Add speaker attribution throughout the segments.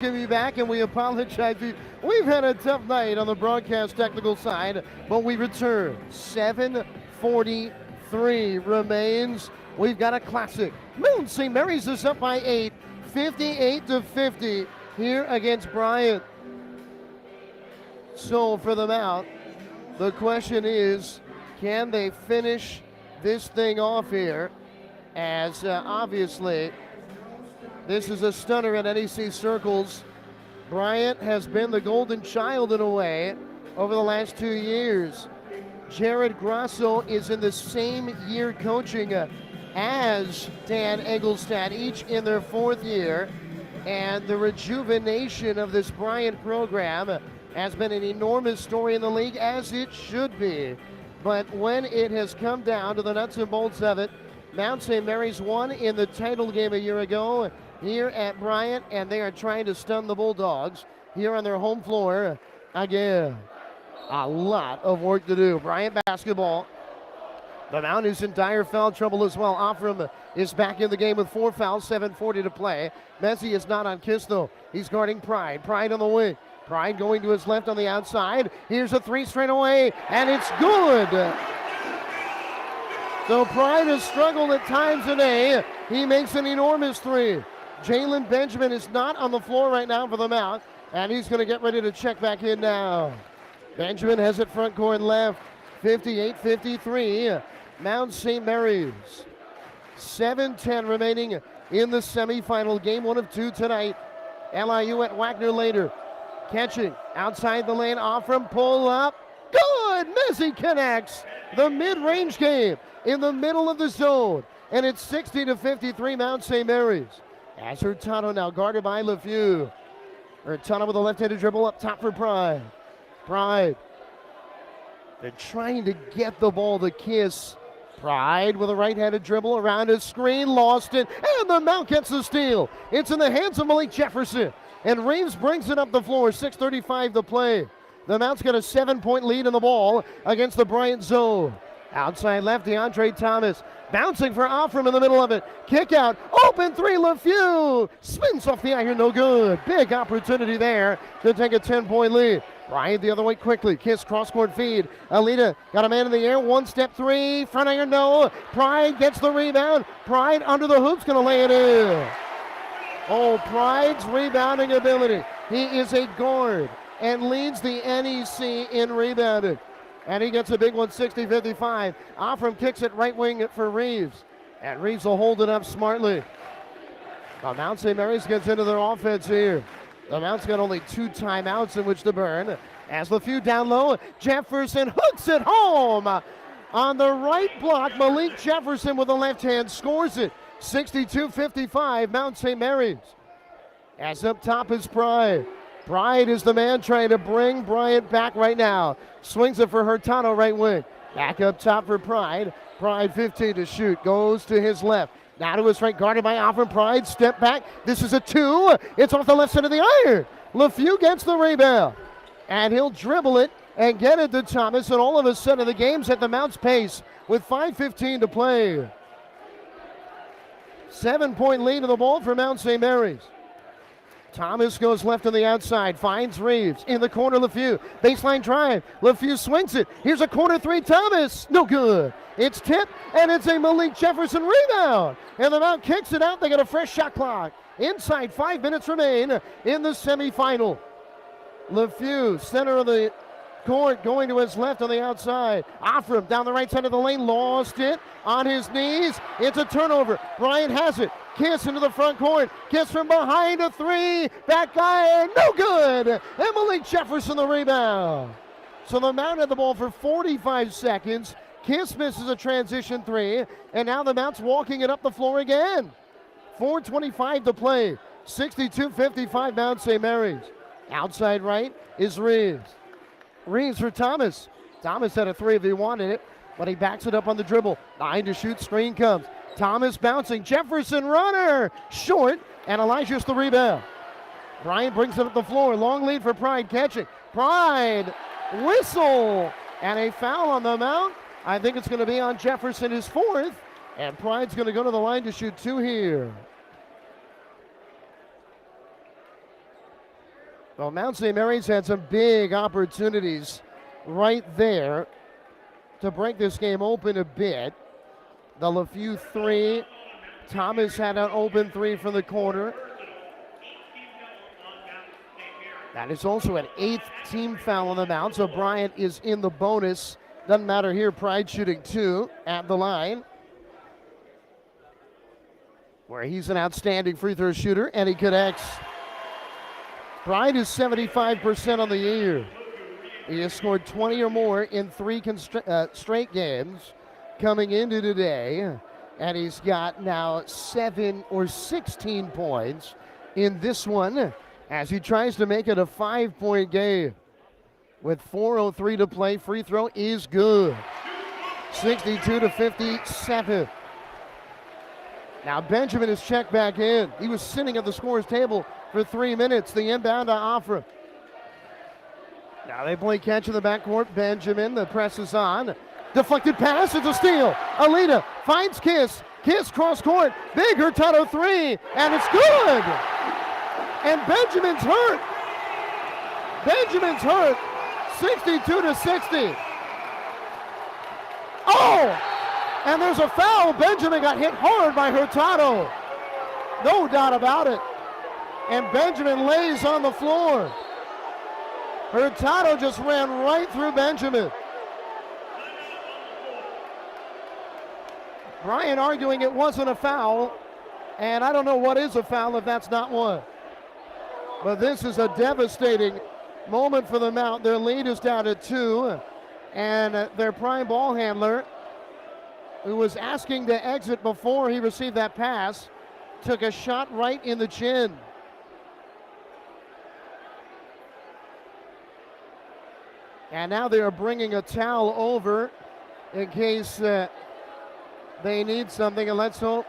Speaker 1: To be back, and we apologize. We've had a tough night on the broadcast technical side, but we return. 7:43 remains. We've got a classic. Moon St. Mary's is up by 8, 58-50 here against Bryant. So for the Mount, the question is, can they finish this thing off here? As obviously, this is a stunner in NEC circles. Bryant has been the golden child in a way over the last 2 years. Jared Grasso is in the same year coaching as Dan Engelstad, each in their 4th year. And the rejuvenation of this Bryant program has been an enormous story in the league, as it should be. But when it has come down to the nuts and bolts of it, Mount St. Mary's won in the title game a year ago here at Bryant, and they are trying to stun the Bulldogs here on their home floor again. A lot of work to do. Bryant basketball. The Mount is in dire foul trouble as well. Offram is back in the game with 4 fouls, 7:40 to play. Messi is not on Kiss though. He's guarding Pride. Pride on the wing. Pride going to his left on the outside. Here's a 3 straight away, and it's good. So Pride has struggled at times today. He makes an enormous 3. Jalen Benjamin is not on the floor right now for the Mount, and he's going to get ready to check back in now. Benjamin has it front court left, 58-53. Mount St. Mary's. 7:10 remaining in the semifinal. Game 1 of 2 tonight. LIU at Wagner later. Catching outside the lane, off from pull up. Good! Messi connects. The mid-range game in the middle of the zone. And it's 60-53 Mount St. Mary's. As Hurtado now guarded by LeFew. Hurtado with a left-handed dribble up top for Pride. Pride. They're trying to get the ball to Kiss. Pride with a right-handed dribble around his screen, lost it, and the Mount gets the steal. It's in the hands of Malik Jefferson. And Reeves brings it up the floor, 6:35 to play. The Mount's got a 7-point lead in the ball against the Bryant zone. Outside left, DeAndre Thomas bouncing for Offram in the middle of it. Kick out, open 3, LeFew. Spins off the iron, no good. Big opportunity there to take a 10-point lead. Bryant the other way quickly. Kiss cross-court feed. Alita got a man in the air. 1-step 3. Front iron, no. Pride gets the rebound. Pride under the hoop's going to lay it in. Oh, Pride's rebounding ability. He is a guard and leads the NEC in rebounding. And he gets a big one, 60-55. Offram kicks it right wing for Reeves. And Reeves will hold it up smartly. Now Mount St. Mary's gets into their offense here. The Mount's got only 2 timeouts in which to burn. As LeFew down low, Jefferson hooks it home. On the right block, Malik Jefferson with the left hand scores it. 62-55, Mount St. Mary's. As up top is Pride. Pride is the man trying to bring Bryant back right now. Swings it for Hurtado right wing. Back up top for Pride. Pride 15 to shoot. Goes to his left. Now to his right, guarded by Offram. Pride, step back. This is a 2. It's off the left side of the iron. LeFew gets the rebound. And he'll dribble it and get it to Thomas. And all of a sudden the game's at the Mount's pace with 5:15 to play. 7-point lead in the ball for Mount St. Mary's. Thomas goes left on the outside, finds Reeves. In the corner, LeFew. Baseline drive. LeFew swings it. Here's a corner 3, Thomas. No good. It's tipped, and it's a Malik Jefferson rebound. And the Mount kicks it out. They got a fresh shot clock. Inside 5 minutes remain in the semifinal. LeFew, center of the court, going to his left on the outside. Offram down the right side of the lane, lost it on his knees. It's a turnover. Bryant has it. Kiss into the front court. Kiss from behind, a 3. Back iron, no good. And Malik Jefferson the rebound. So the Mount had the ball for 45 seconds. Kiss misses a transition 3. And now the Mount's walking it up the floor again. 4:25 to play. 62-55 Mount St. Mary's. Outside right is Reeves. Reeves for Thomas. Thomas had a 3 if he wanted it, but he backs it up on the dribble. 9 to shoot, screen comes. Thomas bouncing, Jefferson runner, short, and Elijah's the rebound. Bryant brings it up the floor, long lead for Pride, catching. Pride, whistle, and a foul on the Mount. I think it's going to be on Jefferson, his 4th, and Pride's going to go to the line to shoot 2 here. Well, Mount St. Mary's had some big opportunities right there to break this game open a bit. The LeFew three. Thomas had an open three from the corner. That is also an 8th team foul on the Mount, so Bryant is in the bonus. Doesn't matter here, Pride shooting 2 at the line, where he's an outstanding free throw shooter, and he connects. Bryant is 75% on the year. He has scored 20 or more in 3 straight games coming into today, and he's got now 7 or 16 points in this one as he tries to make it a 5-point game. With 4:03 to play, free throw is good. 62-57. Now Benjamin is checked back in. He was sitting at the scorer's table for 3 minutes. The inbound to Afra. Now they play catch in the backcourt. Benjamin, the press is on. Deflected pass, it's a steal. Alita finds Kiss. Kiss cross court. Big Hurtado 3, and it's good. And Benjamin's hurt. Benjamin's hurt. 62-60. Oh! And there's a foul. Benjamin got hit hard by Hurtado. No doubt about it. And Benjamin lays on the floor. Hurtado just ran right through Benjamin. Bryant arguing it wasn't a foul. And I don't know what is a foul if that's not one. But this is a devastating moment for the Mount. Their lead is down to 2. And their prime ball handler, who was asking to exit before he received that pass, took a shot right in the chin. And now they are bringing a towel over in case they need something. And let's hope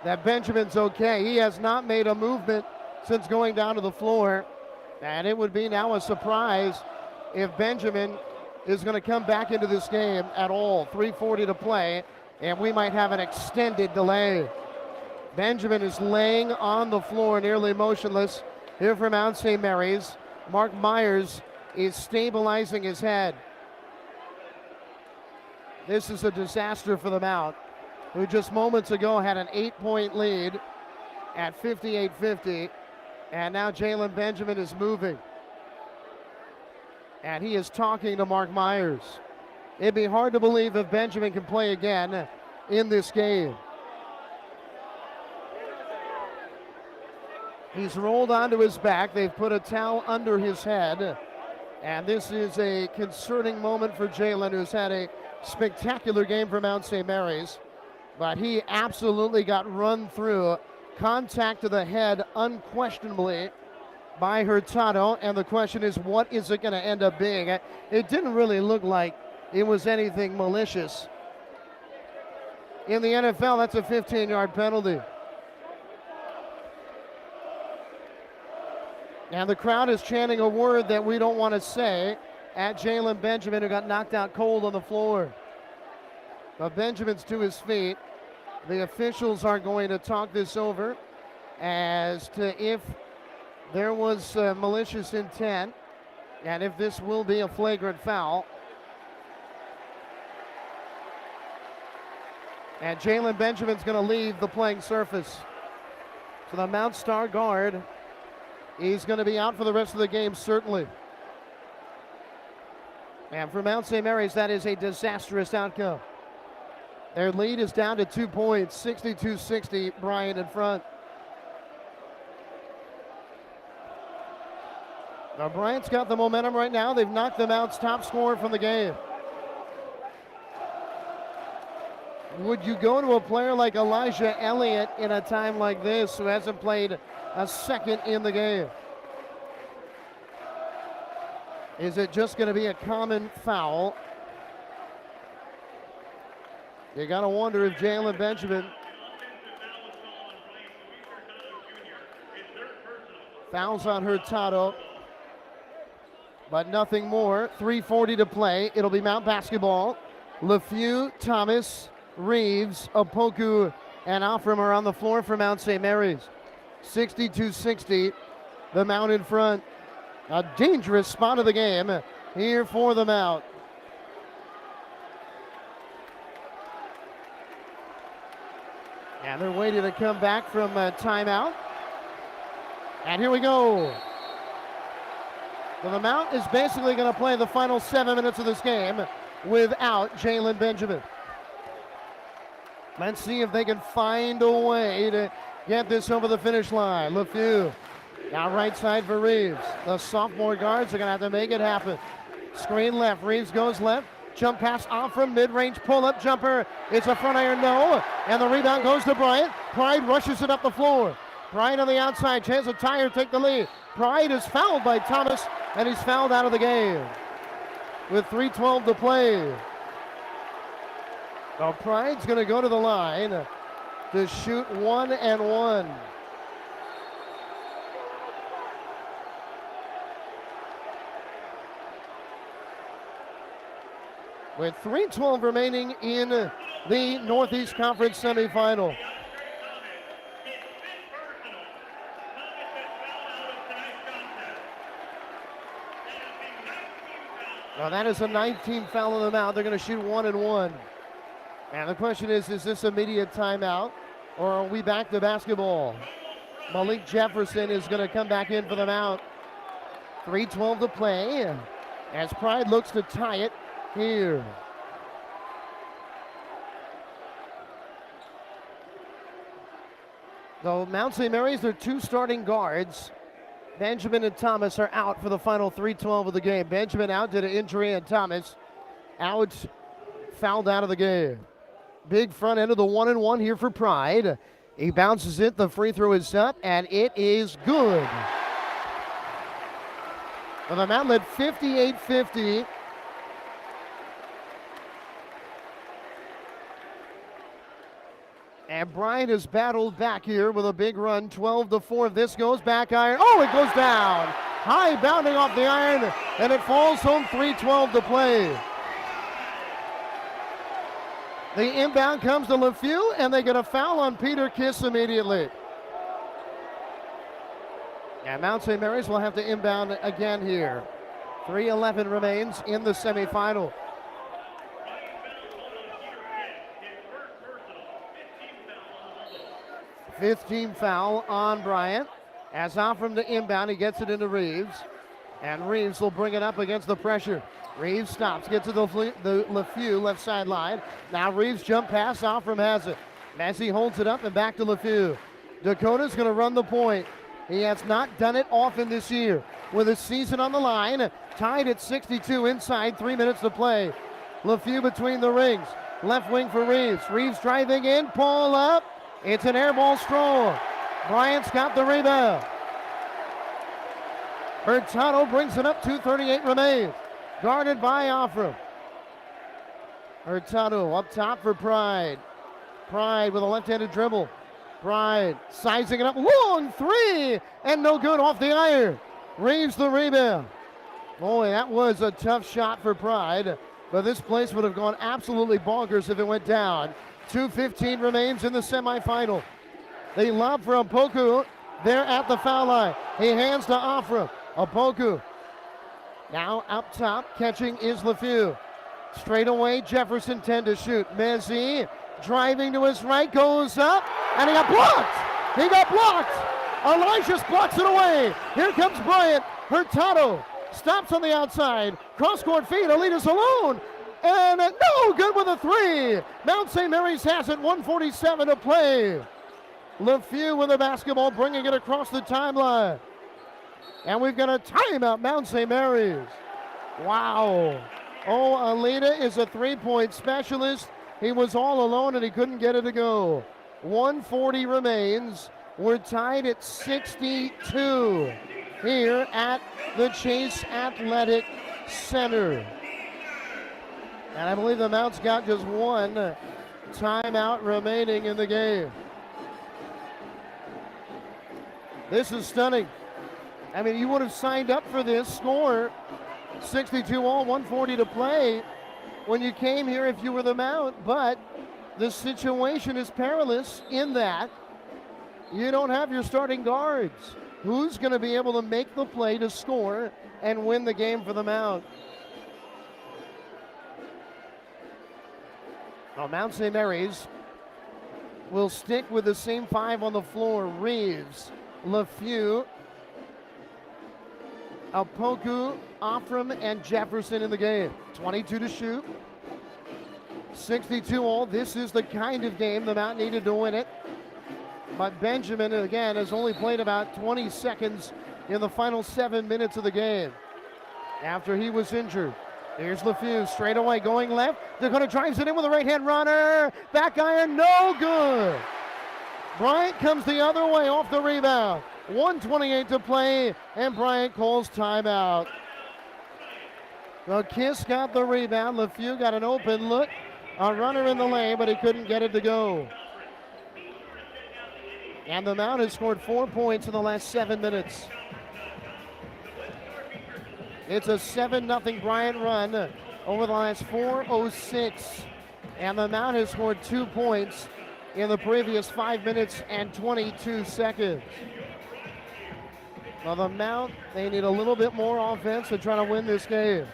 Speaker 1: that Benjamin's okay. He has not made a movement since going down to the floor. And it would be now a surprise if Benjamin is going to come back into this game at all. 3:40 to play, and we might have an extended delay. Benjamin is laying on the floor, nearly motionless. Here from Mount St. Mary's, Mark Myers is stabilizing his head. This is a disaster for the Mount, who just moments ago had an 8-point lead at 58-50. And now Jalen Benjamin is moving. And he is talking to Mark Myers. It'd be hard to believe if Benjamin can play again in this game. He's rolled onto his back. They've put a towel under his head. And this is a concerning moment for Jalen, who's had a spectacular game for Mount St. Mary's. But he absolutely got run through. Contact to the head unquestionably by Hurtado, and the question is, what is it going to end up being? It didn't really look like it was anything malicious. In the NFL, that's a 15-yard penalty. And the crowd is chanting a word that we don't want to say at Jalen Benjamin, who got knocked out cold on the floor. But Benjamin's to his feet. The officials are going to talk this over as to if there was malicious intent and if this will be a flagrant foul. And Jalen Benjamin's going to leave the playing surface. So the Mount star guard, he's going to be out for the rest of the game, certainly. And for Mount St. Mary's, that is a disastrous outcome. Their lead is down to 2 points, 62-60, Bryant in front. Now Bryant's got the momentum right now. They've knocked them Mount's top scorer from the game. Would you go to a player like Elijah Elliott in a time like this, who hasn't played a second in the game? Is it just going to be a common foul? You got to wonder if Jalen Benjamin fouls on Hurtado, but nothing more. 3:40 to play. It'll be Mount basketball. LeFew, Thomas, Reeves, Opoku, and Offram are on the floor for Mount St. Mary's. 62-60, the Mount in front. A dangerous spot of the game here for the Mount. And they're waiting to come back from timeout. And here we go. So the Mount is basically going to play the final 7 minutes of this game without Jalen Benjamin. Let's see if they can find a way to get this over the finish line. LeFew now right side for Reeves. The sophomore guards are going to have to make it happen. Screen left. Reeves goes left. Jump pass off from mid-range pull-up jumper. It's a front iron, no. And the rebound goes to Bryant. Pride rushes it up the floor. Bryant on the outside. Chance of Tyre take the lead. Pride is fouled by Thomas, and he's fouled out of the game with 3:12 to play. Now Pride's going to go to the line to shoot 1 and 1. With 3:12 remaining in the Northeast Conference semifinal. Now that is a 19th foul on them out. They're going to shoot 1 and 1. And the question is this immediate timeout, or are we back to basketball? Malik Jefferson is going to come back in for them out. 3:12 to play as Pride looks to tie it here. So Mount St. Mary's, their 2 starting guards, Benjamin and Thomas, are out for the final 3:12 of the game. Benjamin out due to injury, and Thomas out, fouled out of the game. Big front end of the 1 and 1 here for Pride. He bounces it, the free throw is up, and it is good. Well, the Mount led 58-50. And Bryant has battled back here with a big run, 12-4. This goes back iron. Oh, it goes down. High bounding off the iron, and it falls home, 3:12 to play. The inbound comes to LeFew, and they get a foul on Peter Kiss immediately. And Mount St. Mary's will have to inbound again here. 3:11 remains in the semifinal. 15th foul on Bryant. As Offram to inbound, he gets it into Reeves. And Reeves will bring it up against the pressure. Reeves stops, gets to the LeFew left sideline. Now Reeves jump pass, Offram has it. Messi holds it up and back to LeFew. Dakota's going to run the point. He has not done it often this year. With his season on the line, tied at 62 inside, 3 minutes to play. LeFew between the rings. Left wing for Reeves. Reeves driving in, pull up. It's an air ball strong. Bryant's got the rebound. Hurtado brings it up, 2:38 remains. Guarded by Offram. Hurtado up top for Pride. Pride with a left-handed dribble. Pride sizing it up, long three, and no good off the iron. Reeves the rebound. Boy, that was a tough shot for Pride, but this place would have gone absolutely bonkers if it went down. 2:15 remains in the semifinal. They lob for Opoku. They're at the foul line. He hands to Offram. Opoku. Now up top, catching is LeFew. Straight away, Jefferson 10 to shoot. Mezzi driving to his right, goes up, and he got blocked. He got blocked. Elijah blocks it away. Here comes Bryant. Hurtado stops on the outside. Cross-court feed, Alitas alone. And no good with a three. Mount St. Mary's has it, 1:47 to play. LeFew with the basketball, bringing it across the timeline. And we've got a timeout, Mount St. Mary's. Wow. Oh, Alita is a three-point specialist. He was all alone and he couldn't get it to go. 1:40 remains. We're tied at 62 here at the Chase Athletic Center. And I believe the Mount's got just one timeout remaining in the game. This is stunning. I mean, you would have signed up for this score, 62 all, 1:40 to play, when you came here if you were the Mount, but the situation is perilous in that you don't have your starting guards. who's going to be able to make the play to score and win the game for the Mount. Well, Mount St. Mary's will stick with the same 5 on the floor. Reeves, LeFew, Opoku, Offram, and Jefferson in the game. 22 to shoot. 62 all. This is the kind of game the Mount needed to win it. But Benjamin, again, has only played about 20 seconds in the final 7 minutes of the game after he was injured. Here's LeFew, straight away, going left. Dakota drives it in with a right-hand runner. Back iron, no good. Bryant comes the other way off the rebound. 1:28 to play, and Bryant calls timeout. Well, Kiss got the rebound. LeFew got an open look. A runner in the lane, but he couldn't get it to go. And the Mount has scored 4 points in the last 7 minutes. It's a 7-0 Bryant run over the last 4:06. And the Mount has scored 2 points in the previous 5 minutes and 22 seconds. Well, the Mount, they need a little bit more offense to try to win this game.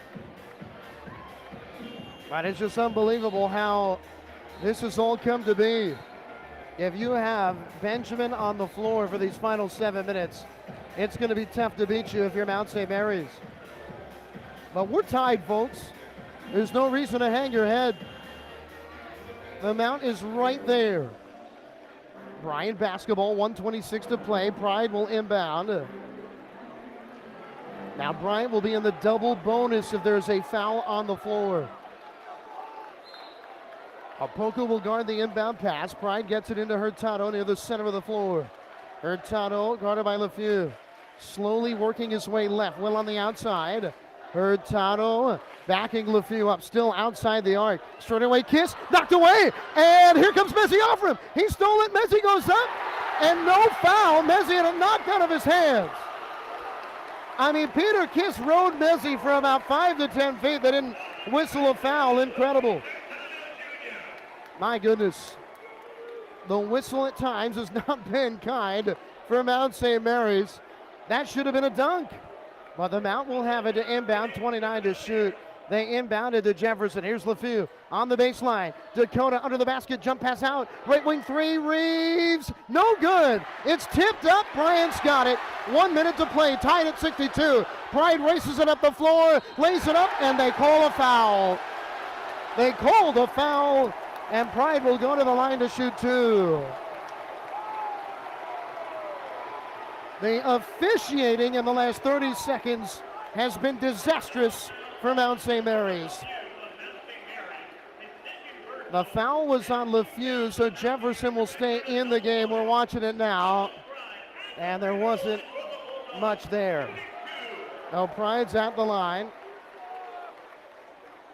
Speaker 1: But it's just unbelievable how this has all come to be. If you have Benjamin on the floor for these final 7 minutes, it's going to be tough to beat you if you're Mount St. Mary's. But we're tied, folks. There's no reason to hang your head. The Mount is right there. Bryant basketball, 1:26 to play. Pride will inbound. Now Bryant will be in the double bonus if there's a foul on the floor. Opoku will guard the inbound pass. Pride gets it into Hurtado near the center of the floor. Hurtado guarded by LeFew. Slowly working his way left. Will on the outside. Hurtado backing LeFew up, still outside the arc. Straight away kiss, knocked away, and here comes Messi off him. He stole it, Messi goes up, and no foul. Messi had it knocked out of his hands. I mean, Peter Kiss rode Messi for about 5 to 10 feet. They didn't whistle a foul. Incredible. My goodness. The whistle at times has not been kind for Mount St. Mary's. That should have been a dunk. But the Mount will have it to inbound, 29 to shoot. They inbounded to Jefferson. Here's LeFew on the baseline. Dakota under the basket, jump pass out. Right wing three, Reeves, no good. It's tipped up, Bryant's got it. 1 minute to play, tied at 62. Pride races it up the floor, lays it up, and they call a foul. They called a foul, and Pride will go to the line to shoot 2. The officiating in the last 30 seconds has been disastrous for Mount St. Mary's. The foul was on LeFew, so Jefferson will stay in the game. We're watching it now, and there wasn't much there. Now Pride's at the line.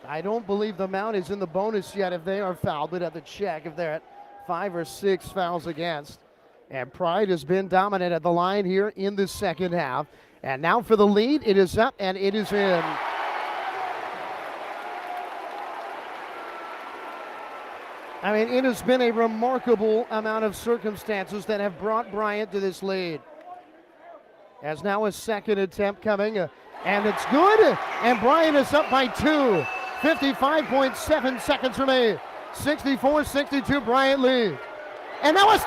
Speaker 1: I don't believe the Mount is in the bonus yet if they are fouled. We'd have to check if they're at 5 or 6 fouls against. And Pride has been dominant at the line here in the second half. And now for the lead, it is up and it is in. I mean, it has been a remarkable amount of circumstances that have brought Bryant to this lead. As now a second attempt coming, and it's good, and Bryant is up by 2. 55.7 seconds remain. 64-62, Bryant lead. And now a